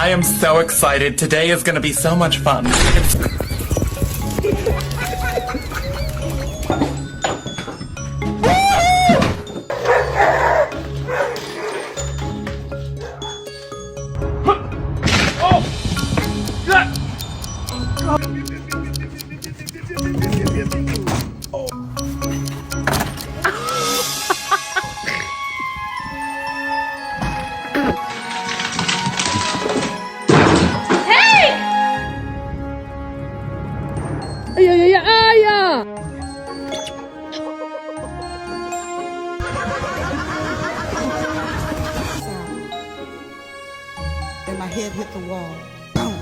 I am so excited. Today is gonna be so much fun. Ay, ay, ay, ay, ah! And my head hit the wall. Boom.